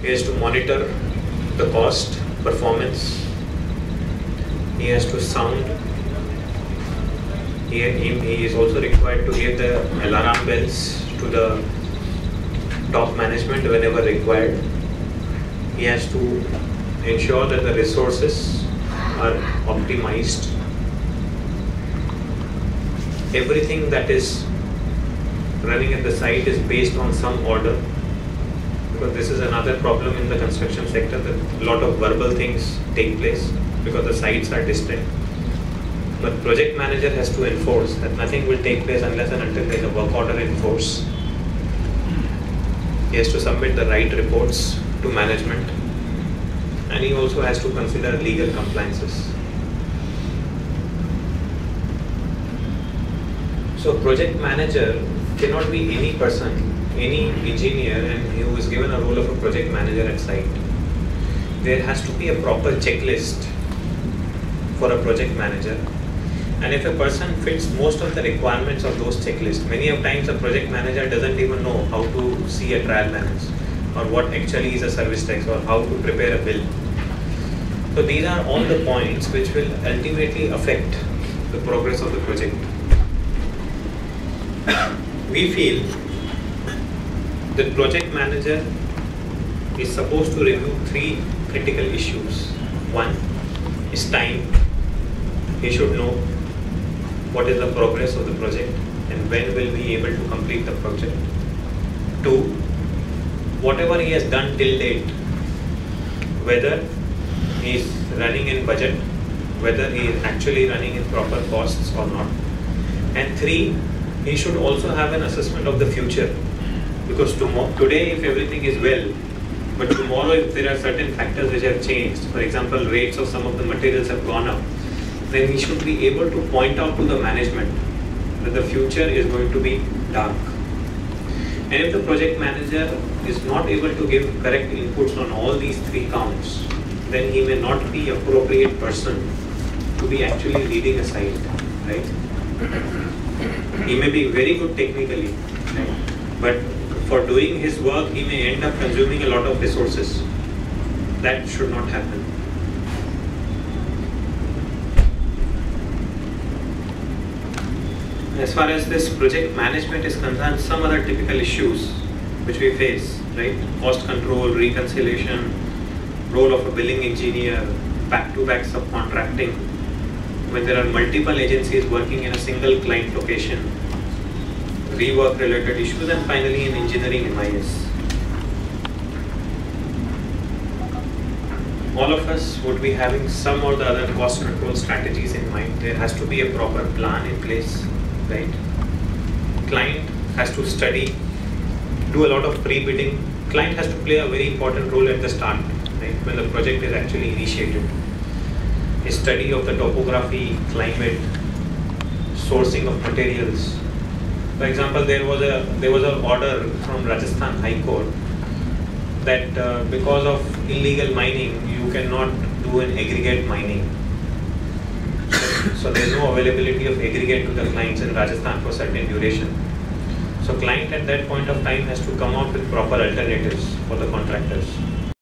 He has to monitor the cost, performance. He has to sound. He is also required to give the alarm bells to the top management whenever required. He has to ensure that the resources are optimized. Everything that is running at the site is based on some order, because this is another problem in the construction sector, that a lot of verbal things take place because the sites are distant. But project manager has to enforce that nothing will take place unless and until there is a work order in force. He has to submit the right reports to management, and he also has to consider legal compliances. So project manager cannot be any person, any engineer, and who is given a role of a project manager at site. There has to be a proper checklist for a project manager. And if a person fits most of the requirements of those checklists, many of times a project manager doesn't even know how to see a trial balance, or what actually is a service tax, or how to prepare a bill. So these are all the points which will ultimately affect the progress of the project. We feel the project manager is supposed to review 3 critical issues. 1 is time. He should know what is the progress of the project and when will we be able to complete the project. 2, whatever he has done till date, whether he is running in budget, whether he is actually running in proper costs or not. And 3, he should also have an assessment of the future, because today if everything is well, but tomorrow if there are certain factors which have changed, for example rates of some of the materials have gone up, then he should be able to point out to the management that the future is going to be dark. And if the project manager is not able to give correct inputs on all these 3 counts, then he may not be appropriate person to be actually leading a site, right? He may be very good technically, right? But for doing his work, he may end up consuming a lot of resources. That should not happen. As far as this project management is concerned, some other typical issues which we face, right? Cost control, reconciliation, role of a billing engineer, back-to-back subcontracting, when there are multiple agencies working in a single client location, rework related issues, and finally in engineering MIS. All of us would be having some or the other cost control strategies in mind. There has to be a proper plan in place, right? Client has to study, do a lot of pre-bidding. Client has to play a very important role at the start, right? When the project is actually initiated. A study of the topography, climate, sourcing of materials. For example, there was an order from Rajasthan High Court that because of illegal mining, you cannot do an aggregate mining. So there is no availability of aggregate to the clients in Rajasthan for certain duration. So client at that point of time has to come out with proper alternatives for the contractors.